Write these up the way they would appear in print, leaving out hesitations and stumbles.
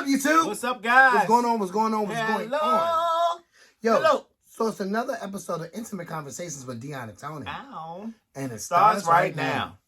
up, YouTube? What's up, guys? What's going on? What's going on? What's going on? Yo, hello. So it's another episode of Intimate Conversations with Dion and Tony. Ow. And it starts right now.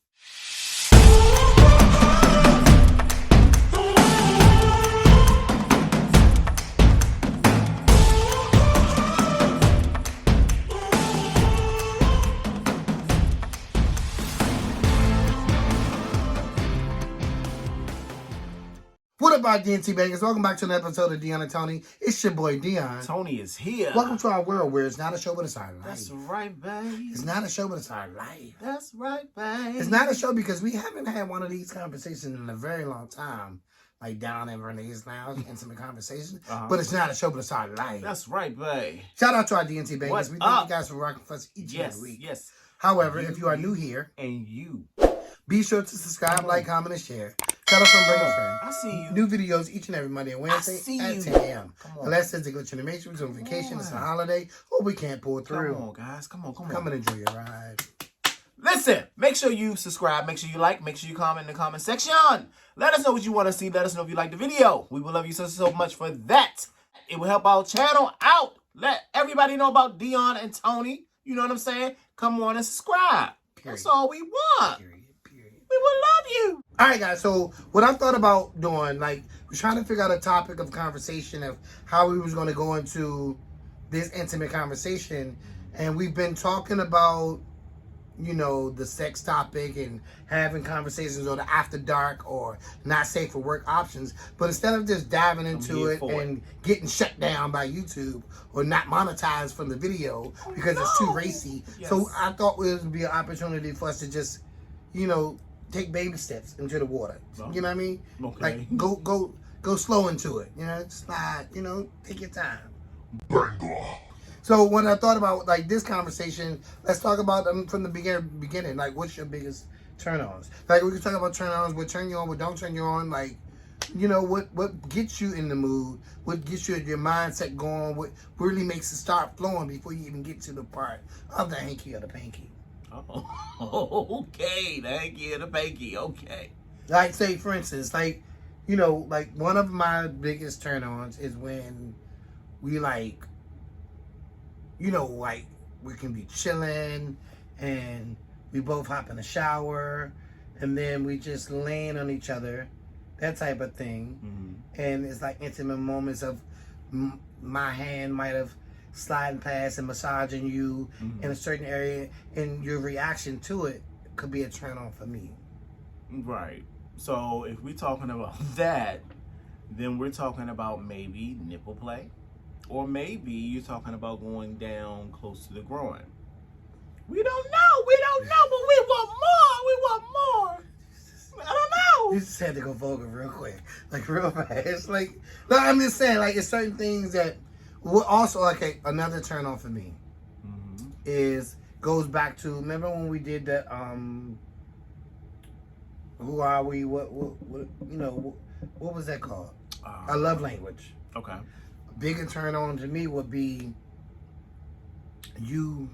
What up, DNT Bangers? Welcome back to another episode of Dion and Tony. It's your boy, Dion. Tony is here. Welcome to our world where it's not a show, but it's our life. That's right, babe. It's not a show, but it's our life. That's right, babe. It's not a show because we haven't had one of these conversations in a very long time. Like down in Renee's Lounge, intimate conversation. But it's not a show, but it's our life. That's right, babe. Shout out to our DNT Bangers. We thank you guys for rocking for us each and every week. Yes. However, if you are new here, and you, be sure to subscribe, like, comment, and share. Tell a friend, bring a friend. I see you. New videos each and every Monday and Wednesday at 10 a.m. Unless there's a glitch in the matrix, on vacation, it's a holiday, or we can't pull through. Come on, guys. Come on. Come and enjoy your ride. Listen, make sure you subscribe, make sure you like, make sure you comment in the comment section. Let us know what you want to see. Let us know if you like the video. We will love you so much for that. It will help our channel out. Let everybody know about Dion and Tony. You know what I'm saying? Come on and subscribe. Period. That's all we want. Period. We will love you. All right, guys. So what I thought about doing, like, we're trying to figure out a topic of conversation of how we was going to go into this intimate conversation. And we've been talking about, you know, the sex topic and having conversations on the after dark or not safe for work options. But instead of just diving into it and getting shut down by YouTube or not monetized from the video because it's too racy. Yes. So I thought it would be an opportunity for us to just, you know, take baby steps into the water. You know what I mean? Okay. Like go slow into it. You know, slide, you know, take your time. So when I thought about like this conversation, let's talk about them from the beginning. Like, what's your biggest turn-ons? Like, we can talk about turn-ons, what turn you on, what don't turn you on. Like, you know, what gets you in the mood, what gets your mindset going, what really makes it start flowing before you even get to the part of the hanky or the panky. Oh, okay, the hanky or the panky, okay. Like, say, for instance, like, you know, like one of my biggest turn-ons is when we like, you know, like we can be chilling and we both hop in the shower and then we just laying on each other, that type of thing. Mm-hmm. And it's like intimate moments of my hand might have sliding past and massaging you in a certain area, and your reaction to it could be a turn on for me. Right. So if we're talking about that, then we're talking about maybe nipple play. Or maybe you're talking about going down close to the groin. We don't know, but we want more. I don't know. You just had to go vulgar real quick, like real fast. Like, no, I'm just saying, like, it's certain things that will also, like, another turn on for me is goes back to, remember when we did that, who are we, what you know, what was that called? A love language. Okay. A bigger turn on to me would be you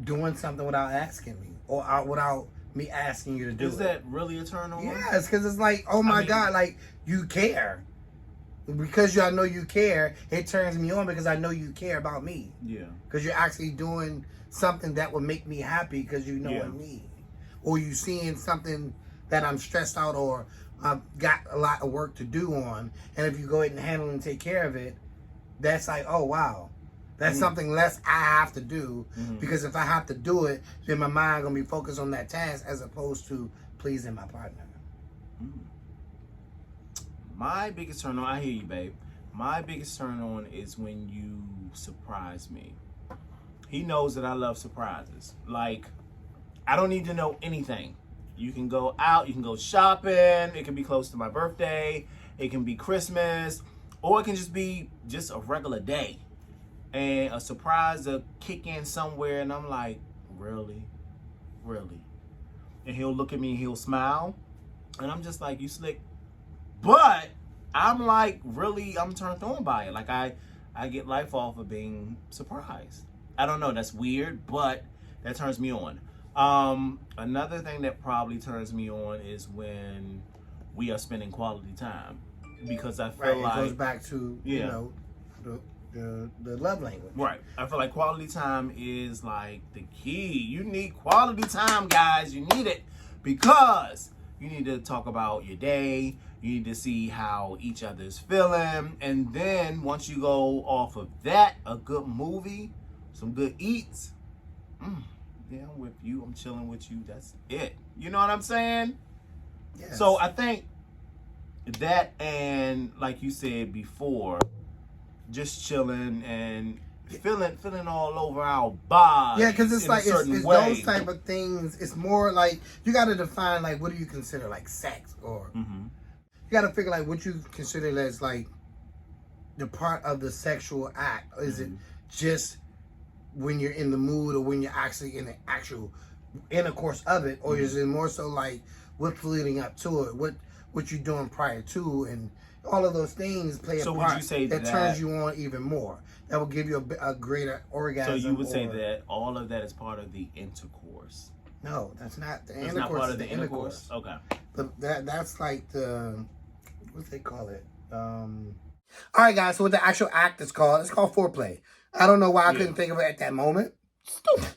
doing something without asking me or without me asking you to do it. Is that really a turn on? Yes, because it's like, oh my God, like, you care. Because I know you care, it turns me on because I know you care about me. Yeah. Because you're actually doing something that will make me happy because you know what I need. Or you seeing something that I'm stressed out or I've got a lot of work to do on. And if you go ahead and handle and take care of it, that's like, oh, wow. That's something less I have to do. Because if I have to do it, then my mind going to be focused on that task as opposed to pleasing my partner. My biggest turn on, I hear you, babe. My biggest turn on is when you surprise me. He knows that I love surprises. Like, I don't need to know anything. You can go out, you can go shopping. It can be close to my birthday. It can be Christmas. Or it can just be just a regular day. And a surprise to kick in somewhere. And I'm like, really? Really? And he'll look at me and he'll smile. And I'm just like, you slick. But I'm like, really, I'm turned on by it. Like, I get life off of being surprised. I don't know, that's weird, but that turns me on. Another thing that probably turns me on is when we are spending quality time. because I feel Right, like it goes back to you Yeah. know the love language. Right. I feel like quality time is like the key. You need quality time, guys. You need it because you need to talk about your day. You need to see how each other's feeling. And then once you go off of that, a good movie, some good eats. Yeah, I'm with you. I'm chilling with you. That's it. You know what I'm saying? Yes. So I think that, and like you said before, just chilling and feeling all over our body. Yeah, because it's in like a certain it's way. those type of things. It's more like you got to define like what do you consider like sex, or you got to figure like what you consider as like the part of the sexual act. Is it just when you're in the mood, or when you're actually in the actual intercourse of it, or is it more so like what's leading up to it, what you're doing prior to, and all of those things play a So would part you say that that turns you on even more. That will give you a greater orgasm. So you would say that all of that is part of the intercourse. No, that's not the It's intercourse. not part is of the intercourse. Okay. That's like the what they call it. All right, guys. So what the actual act is called? It's called foreplay. I don't know why I couldn't think of it at that moment. Stupid.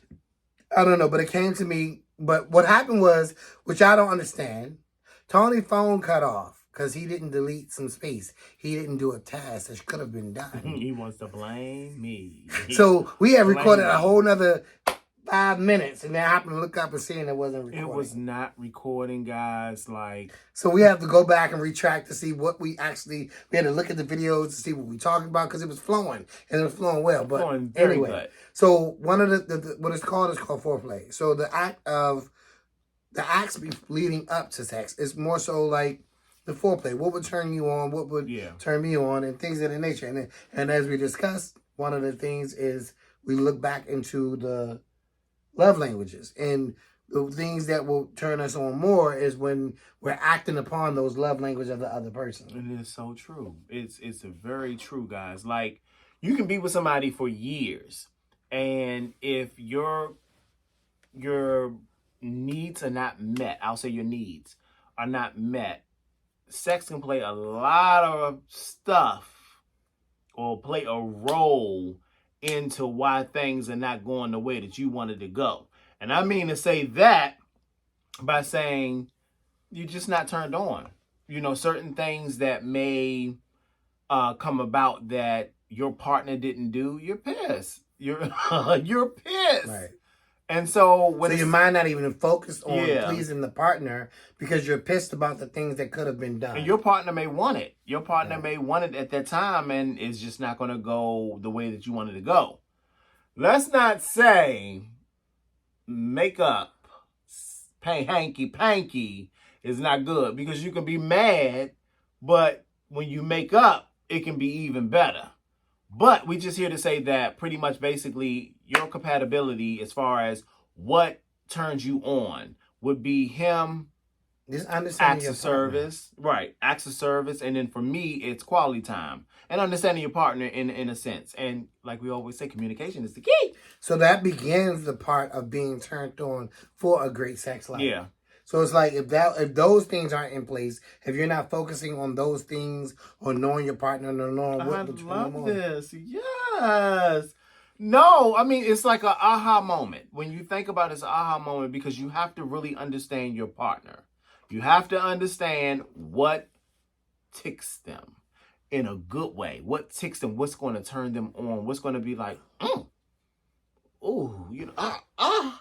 I don't know, but it came to me. But what happened was, which I don't understand, Tony's phone cut off because he didn't delete some space. He didn't do a task that could have been done. He wants to blame me. So we had recorded a whole nother 5 minutes, and then I happened to look up and seeing it wasn't recording. It was not recording, guys. Like, so we have to go back and retract to see what we had to look at the videos to see what we talking about, because it was flowing, and it was flowing well. But flowing very anyway, good. so one of the what it's called is called foreplay. So the acts leading up to sex is more so like the foreplay. What would turn you on? What would turn me on? And things of that nature. And as we discussed, one of the things is we look back into the love languages, and the things that will turn us on more is when we're acting upon those love languages of the other person. It is so true. It's very true, guys. Like, you can be with somebody for years, and if your needs are not met, I'll say your needs are not met, sex can play a lot of stuff or play a role into why things are not going the way that you wanted to go. And I mean to say that by saying you're just not turned on. You know, certain things that may come about that your partner didn't do, you're pissed. You're pissed. Right. And so when your mind not even focused on pleasing the partner because you're pissed about the things that could have been done. And your partner may want it. Your partner may want it at that time, and it's just not going to go the way that you wanted to go. Let's not say makeup, hanky-panky is not good, because you can be mad, but when you make up, it can be even better. But we just here to say that pretty much basically your compatibility as far as what turns you on would be him acts of service. Right. Acts of service. And then for me, it's quality time and understanding your partner in a sense. And like we always say, communication is the key. So that begins the part of being turned on for a great sex life. Yeah. So it's like if those things aren't in place, if you're not focusing on those things or knowing your partner or knowing what to turn on. I love this. Yes. No, I mean, it's like an aha moment. When you think about it, it's an aha moment because you have to really understand your partner. You have to understand what ticks them in a good way. What ticks them, what's going to turn them on, what's going to be like, ooh, you know,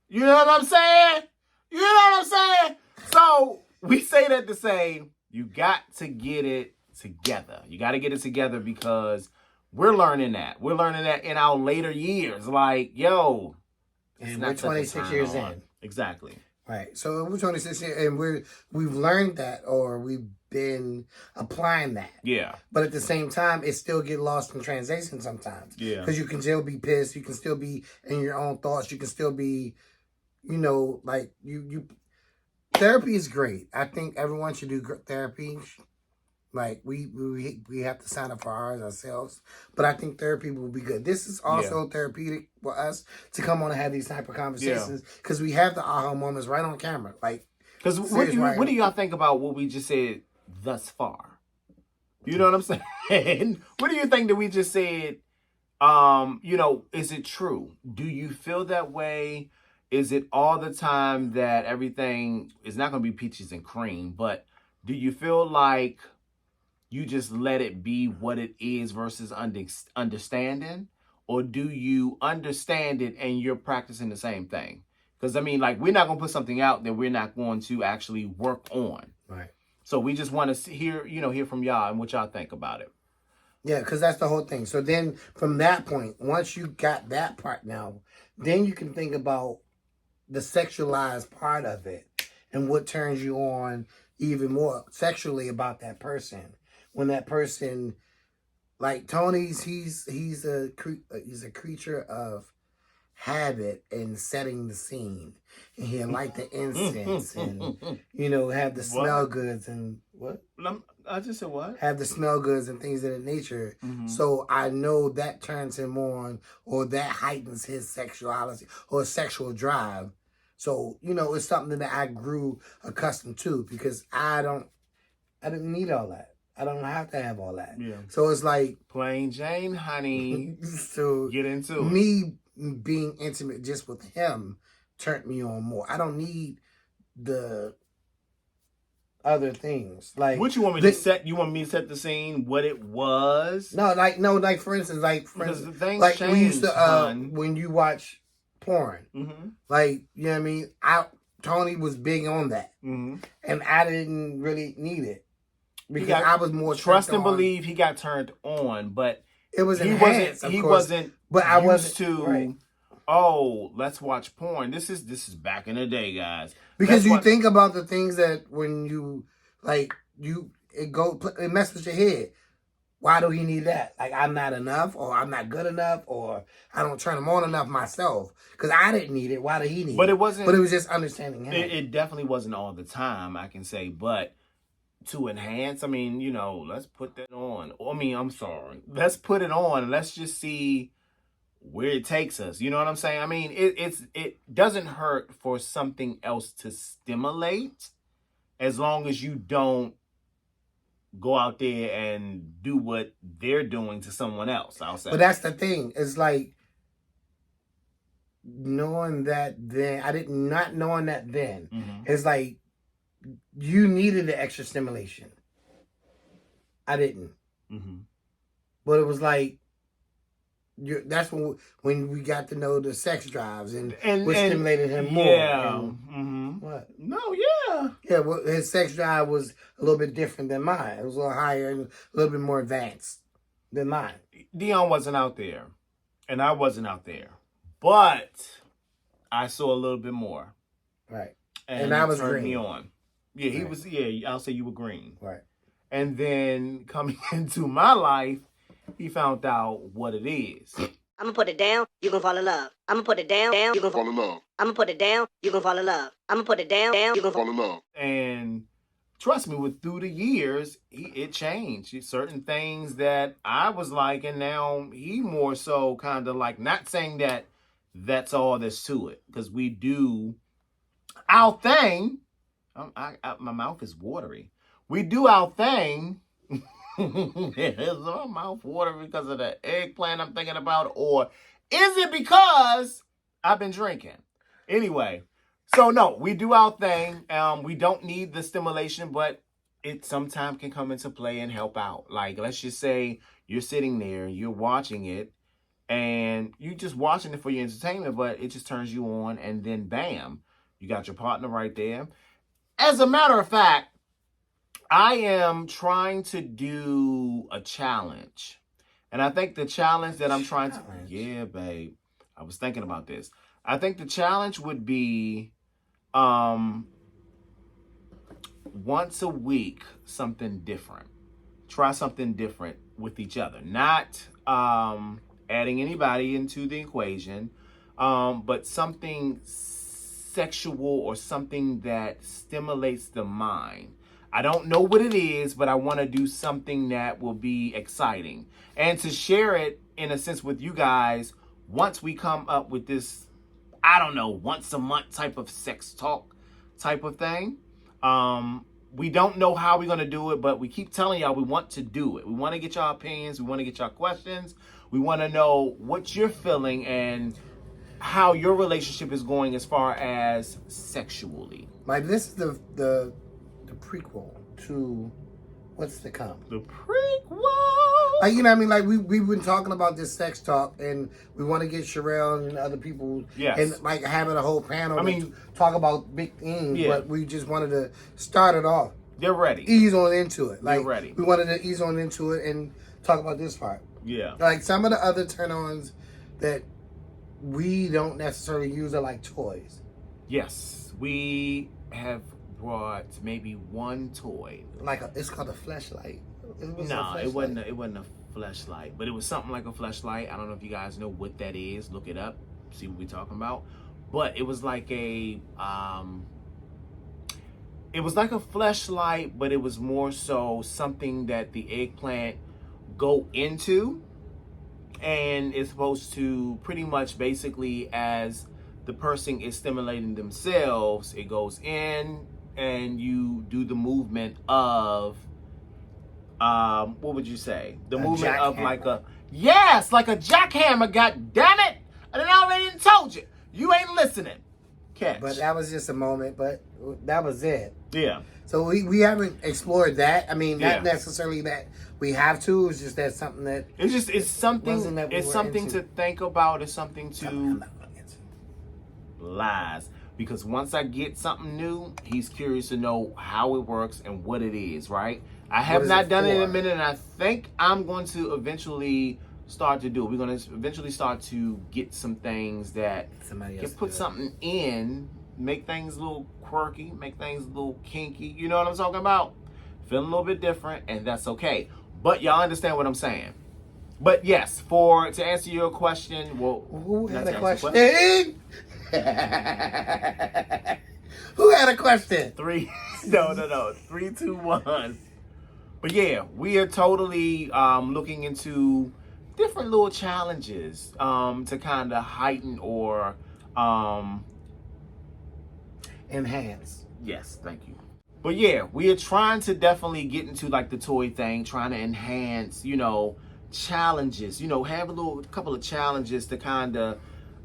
you know what I'm saying? You know what I'm saying? So we say that to say you got to get it together. You got to get it together because we're learning that. We're learning that in our later years. Like, yo. And we're 26 years in. Exactly. Right. So we're 26 years and we've learned that, or we've been applying that. Yeah. But at the same time, it still get lost in translation sometimes. Yeah. Because you can still be pissed. You can still be in your own thoughts. You can still be, you know, like you therapy is great. I think everyone should do therapy. Like we have to sign up for ours ourselves, but I think therapy will be good. This is also therapeutic for us to come on and have these type of conversations because we have the aha moments right on camera. Like, because what do y'all think about what we just said thus far? You know what I'm saying? What do you think that we just said? Is it true? Do you feel that way? Is it all the time that everything is not going to be peaches and cream, but do you feel like you just let it be what it is versus understanding? Or do you understand it and you're practicing the same thing? Because, I mean, like, we're not going to put something out that we're not going to actually work on. Right. So we just want to hear from y'all and what y'all think about it. Yeah, because that's the whole thing. So then from that point, once you got that part now, then you can think about the sexualized part of it and what turns you on even more sexually about that person. When that person, like Tony's, he's a creature of habit and setting the scene. And he'll light the incense and, have the smell goods and what? I just said what? Have the smell goods and things of that nature. Mm-hmm. So I know that turns him on or that heightens his sexuality or sexual drive. So, it's something that I grew accustomed to because I didn't need all that. I don't have to have all that. Yeah. So it's like plain Jane, honey. So get into me being intimate just with him turned me on more. I don't need the other things. Like what you want me to set? You want me to set the scene? What it was? No, for instance, because the things like changed, we used to when you watch porn, mm-hmm. like you know what I mean. Tony was big on that, mm-hmm. and I didn't really need it because I was more trust and believe. He got turned on, but it was enhanced. He wasn't. But I wasn't to. Right. Oh, let's watch porn. This is back in the day, guys. Because think about the things that when you it messes with your head. Why do he need that? Like, I'm not enough, or I'm not good enough, or I don't turn him on enough myself. Because I didn't need it. Why did he need it? But it wasn't. But it was just understanding him. It definitely wasn't all the time, I can say. But to enhance, I mean, let's put that on. I mean, I'm sorry. Let's put it on. And let's just see where it takes us. You know what I'm saying? I mean, it doesn't hurt for something else to stimulate as long as you don't go out there and do what they're doing to someone else, I'll say. But that's the thing. It's like knowing that then. Not knowing that then. Mm-hmm. It's like you needed the extra stimulation. I didn't. Mm-hmm. But it was like that's when we got to know the sex drives and what stimulated him more. Yeah. And, mm-hmm. What? No, yeah. Yeah, well, his sex drive was a little bit different than mine. It was a little higher and a little bit more advanced than mine. Dion wasn't out there, and I wasn't out there. But I saw a little bit more. Right. And I was turned green. Me on. Yeah, he was, yeah, I'll say you were green. Right. And then coming into my life, he found out what it is. I'm gonna put it down, you gonna fall in love. I'm gonna put it down, you gonna fall in love. I'm gonna put it down, you gonna fall in love. I'm gonna put it down, you gonna fall in love. And trust me, through the years, it changed. Certain things that I was like, and now he more so kind of like, not saying that that's all there's to it, because we do our thing. My mouth is watery. We do our thing. Is my mouth watery because of the eggplant I'm thinking about, or is it because I've been drinking? Anyway, so no, we do our thing. We don't need the stimulation, but it sometimes can come into play and help out. Like, let's just say you're sitting there, you're watching it, and you're just watching it for your entertainment, but it just turns you on, and then bam, you got your partner right there. As a matter of fact, I am trying to do a challenge. And I think the challenge that I'm trying to... Yeah, babe. I was thinking about this. I think the challenge would be once a week, something different. Try something different with each other. Not adding anybody into the equation, but something sexual or something that stimulates the mind. I don't know what it is, but I want to do something that will be exciting. And to share it, in a sense, with you guys, once we come up with this, I don't know, once a month type of sex talk type of thing, We don't know how we're going to do it, but we keep telling y'all we want to do it. We want to get y'all opinions. We want to get y'all questions. We want to know what you're feeling and how your relationship is going as far as sexually. Like, this is the prequel to what's to come. The prequel. Like, you know what I mean? Like, we've been talking about this sex talk, and we want to get Sherelle and other people, and like having a whole panel. Talk about big things, but we just wanted to start it off. They're ready. Ease on into it. Like, they're ready. We wanted to ease on into it and talk about this part. Yeah. Like, some of the other turn-ons that we don't necessarily use are like toys. Yes, we have brought maybe one toy. Like it's called a fleshlight. No, it wasn't a fleshlight, but it was something like a fleshlight. I don't know if you guys know what that is. Look it up, see what we're talking about. But it was like a fleshlight, but it was more so something that the eggplant go into, and it's supposed to pretty much basically as the person is stimulating themselves, it goes in and you do the movement of what would you say? The movement of like a jackhammer, god damn it! I done already told you. You ain't listening. Catch. But that was just a moment, but that was it. Yeah. So we haven't explored that. I mean, not necessarily that we have to. It's just that something that it's something to think about. It's something to lies. Because once I get something new, he's curious to know how it works and what it is, right? I have not done it in a minute, and I think I'm going to eventually start to do it. We're going to eventually start to get some things that can put something in, make things a little quirky, make things a little kinky. You know what I'm talking about? Feeling a little bit different, and that's okay. But y'all understand what I'm saying. But yes, to answer your question, well, who had a question? Who had a question? 3, 2, 1. But yeah, we are totally looking into different little challenges to kind of heighten or enhance. Yes, thank you. But yeah, we are trying to definitely get into like the toy thing, trying to enhance, challenges, have a couple of challenges to kind of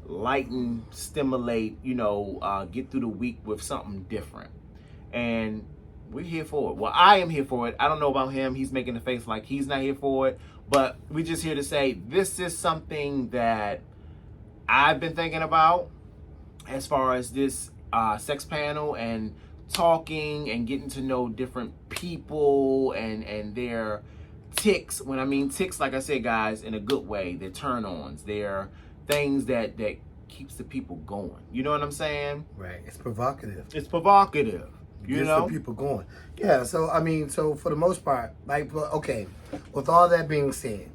lighten, stimulate, get through the week with something different. And we're here for it. Well, I am here for it. I don't know about him. He's making a face like he's not here for it. But we're just here to say this is something that I've been thinking about as far as this sex panel and talking and getting to know different people and their tics. When I mean tics, like I said, guys, in a good way, they're turn-ons. They're things that keeps the people going. You know what I'm saying? Right. It's provocative. Gets the people going. Yeah, so for the most part, okay, with all that being said,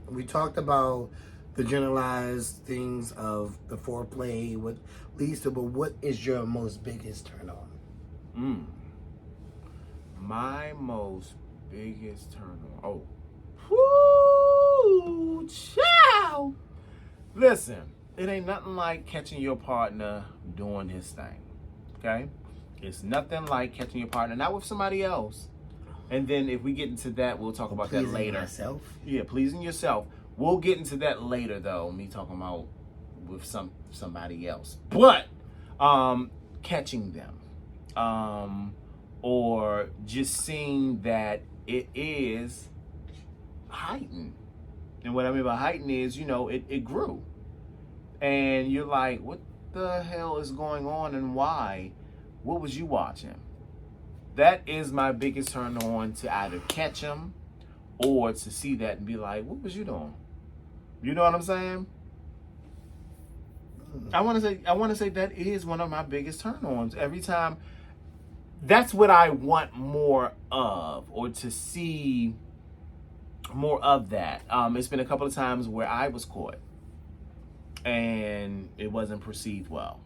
we talked about the generalized things of the foreplay, what leads to, but what is your most biggest turn on? My most biggest turn on. Oh. Whoo, child. Listen, it ain't nothing like catching your partner doing his thing. Okay? It's nothing like catching your partner, not with somebody else. And then if we get into that, we'll talk about that later. Myself? Yeah, pleasing yourself. We'll get into that later, though. Me talking about with somebody else. But catching them, or just seeing that it is heightened. And what I mean by heightened is, it grew. And you're like, what the hell is going on and why? What was you watching? That is my biggest turn on, to either catch him or to see that and be like, what was you doing? You know what I'm saying? I want to say that is one of my biggest turn-ons. Every time, that's what I want more of, or to see more of that. It's been a couple of times where I was caught and it wasn't perceived well.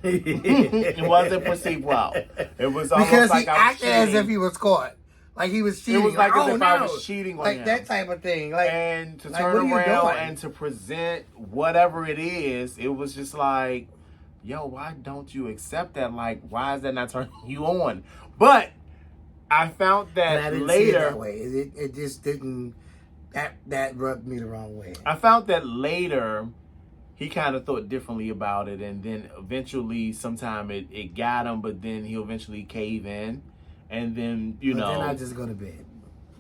It wasn't perceived well. It was almost because like he I was acted as if he was caught. Like he was cheating. It was like as if I no. was cheating on like him. That type of thing. And to turn around and to present whatever it is, it was just like, yo, why don't you accept that? Like, why is that not turning you on? But I found And that I didn't see it later. that way. It just didn't. That rubbed me the wrong way. I found that later. He kind of thought differently about it, and then eventually, sometime it got him, but then he'll eventually cave in, and then Then I just go to bed.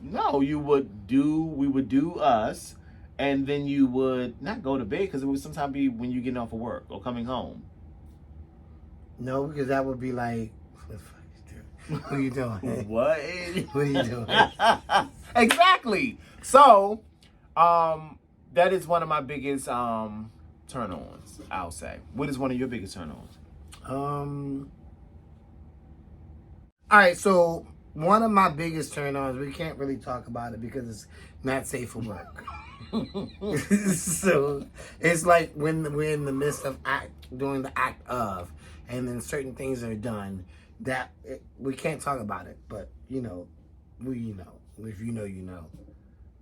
No, we would do us, and then you would not go to bed because it would sometimes be when you getting off of work or coming home. No, because that would be like, what the fuck you doing? What are you doing? What? What are you doing? Exactly. So, that is one of my biggest turn-ons, I'll say. What is one of your biggest turn-ons? All right, so one of my biggest turn-ons, we can't really talk about it because it's not safe for work. So it's like when we're in the midst of doing the act of, and then certain things are done that we can't talk about it. But if you know, you know.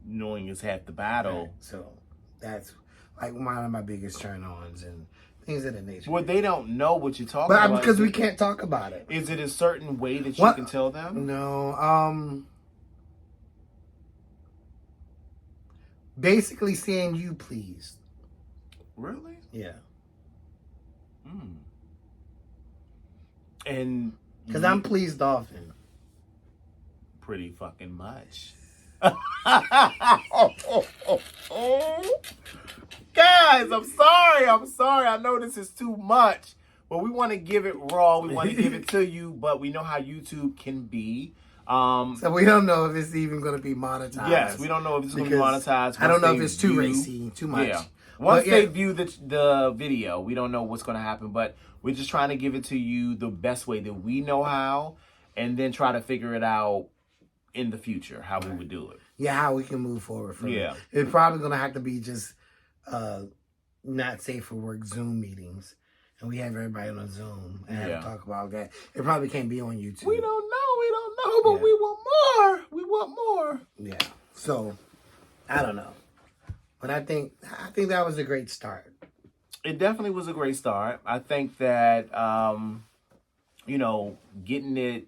Knowing is half the battle. Right. So that's like one of my biggest turn-ons and things of that nature. Well, they don't know what you're talking But about. because we can't talk about it. Is it a certain way that you can tell them? No. Basically saying you pleased. Really? Yeah. And because I'm pleased often. Pretty fucking much. Guys, I'm sorry. I know this is too much, but we want to give it raw. We want to give it to you, but we know how YouTube can be. So we don't know if it's even going to be monetized. Yes, we don't know if it's going to be monetized. I don't know if it's too racy, too much. Yeah. Once they view the video, we don't know what's going to happen, but we're just trying to give it to you the best way that we know how, and then try to figure it out in the future, how we would do it. Yeah, how we can move forward from it. It's probably going to have to be just not safe for work Zoom meetings. And we have everybody on a Zoom and have to talk about that. It probably can't be on YouTube. We don't know, but we want more. We want more. Yeah. So, I don't know. But I think that was a great start. It definitely was a great start. I think that, getting it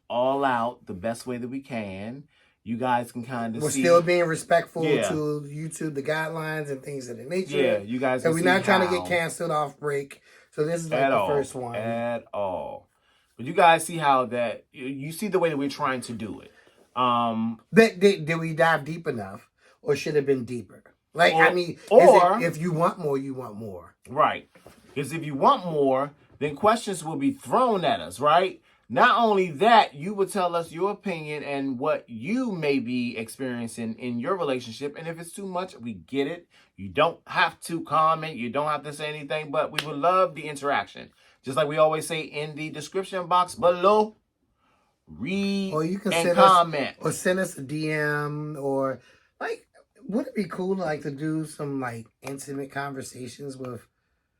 all out the best way that we can. You guys can kind of see. We're still being respectful to YouTube, the guidelines and things of that nature. Yeah, you guys can see. And we're not trying to get canceled off break. So this is like the first one. At all. But you guys see how that, you see the way that we're trying to do it. Did we dive deep enough? Or should it have been deeper? Like, if you want more, you want more. Right. Because if you want more, then questions will be thrown at us, right? Not only that, you will tell us your opinion and what you may be experiencing in your relationship. And if it's too much, we get it. You don't have to comment. You don't have to say anything, but we would love the interaction. Just like we always say in the description box below, read or you can and comment. Or send us a DM or like, would it be cool to do some like intimate conversations with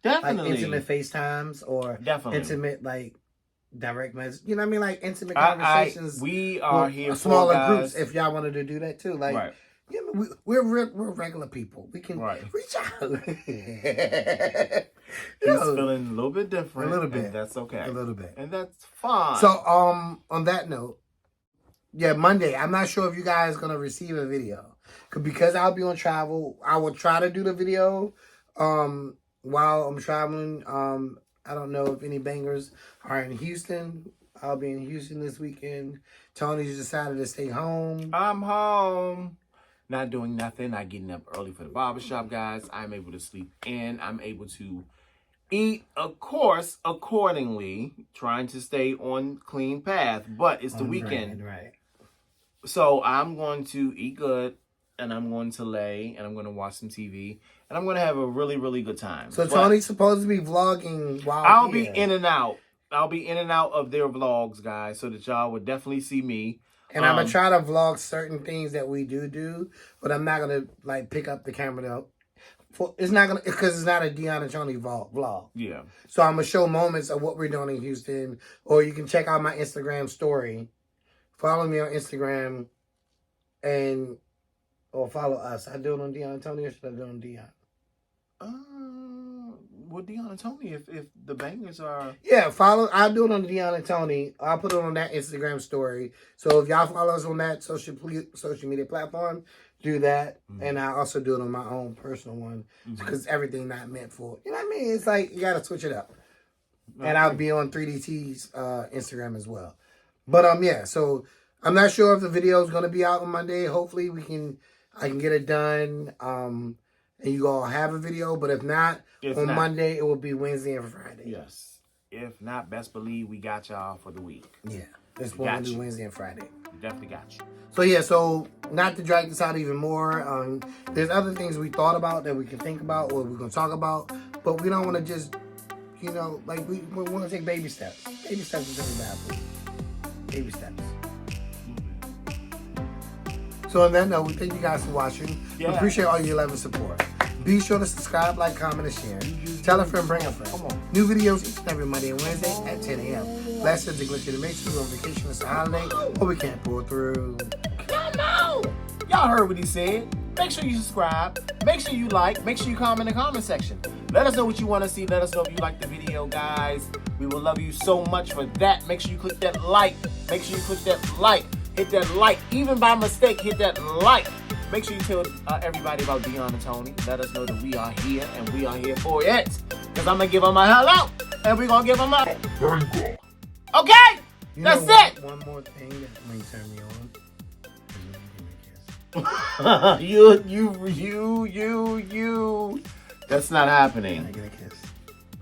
definitely like intimate FaceTimes or definitely intimate like direct message, you know what I mean? Like intimate conversations. We are here smaller for groups if y'all wanted to do that too. Like, we're regular people. We can reach out. He's feeling a little bit different. A little bit. And that's okay. A little bit. And that's fine. So, on that note, Monday. I'm not sure if you guys are gonna receive a video because I'll be on travel. I will try to do the video while I'm traveling. I don't know if any bangers are in Houston. I'll be in Houston this weekend. Tony's decided to stay home. I'm home. Not doing nothing. Not getting up early for the barbershop, guys. I'm able to sleep in. I'm able to eat, of course, accordingly. Trying to stay on clean path. But it's the weekend. Right. So I'm going to eat good. And I'm going to lay. And I'm going to watch some TV. And I'm going to have a really, really good time. So Tony's supposed to be vlogging while I'll be in and out. I'll be in and out of their vlogs, guys, so that y'all would definitely see me. And I'm going to try to vlog certain things that we do, but I'm not going to, pick up the camera it's not going to, because it's not a Dion and Tony vlog. Yeah. So I'm going to show moments of what we're doing in Houston, or you can check out my Instagram story. Follow me on Instagram, or follow us. I do it on Dion and Tony, or should I do it on Dion? with Dion and Tony if the bangers are. Yeah, follow. I'll do it on Dion and Tony. I'll put it on that Instagram story. So if y'all follow us on that social media platform, do that. And I also do it on my own personal one because everything not meant for. You know what I mean? It's like you got to switch it up. And I'll be on 3DT's Instagram as well. But yeah. So I'm not sure if the video is going to be out on Monday. Hopefully I can get it done. And you all have a video, but if not, Monday, it will be Wednesday and Friday. Yes. If not, best believe we got y'all for the week. Yeah. This one will be Wednesday and Friday. We definitely got you. So, yeah, so not to drag this out even more, there's other things we thought about that we can think about or we're going to talk about, but we don't want to just, we want to take baby steps. Baby steps is just bad. Baby steps. So on that note, we thank you guys for watching. We appreciate all your love and support. Be sure to subscribe, like, comment, and share. Tell a friend, bring a friend. Come on. New videos each and every Monday and Wednesday at 10 a.m. Last said to glitch in the matrix on vacation. It's a holiday, or we can't pull through. Y'all know. Y'all heard what he said. Make sure you subscribe. Make sure you like. Make sure you comment in the comment section. Let us know what you want to see. Let us know if you like the video, guys. We will love you so much for that. Make sure you click that like. Make sure you click that like. Hit that like. Even by mistake, hit that like. Make sure you tell everybody about Dion and Tony. Let us know that we are here and we are here for it. Because I'm going to give them a hello and we're going to give them a okay? That's it. One more thing that may turn me on. You. That's not happening. I get a kiss.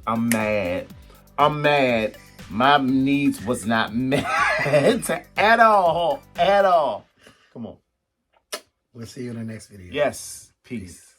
I'm mad. My needs was not met at all. Come on. We'll see you in the next video. Yes. Peace.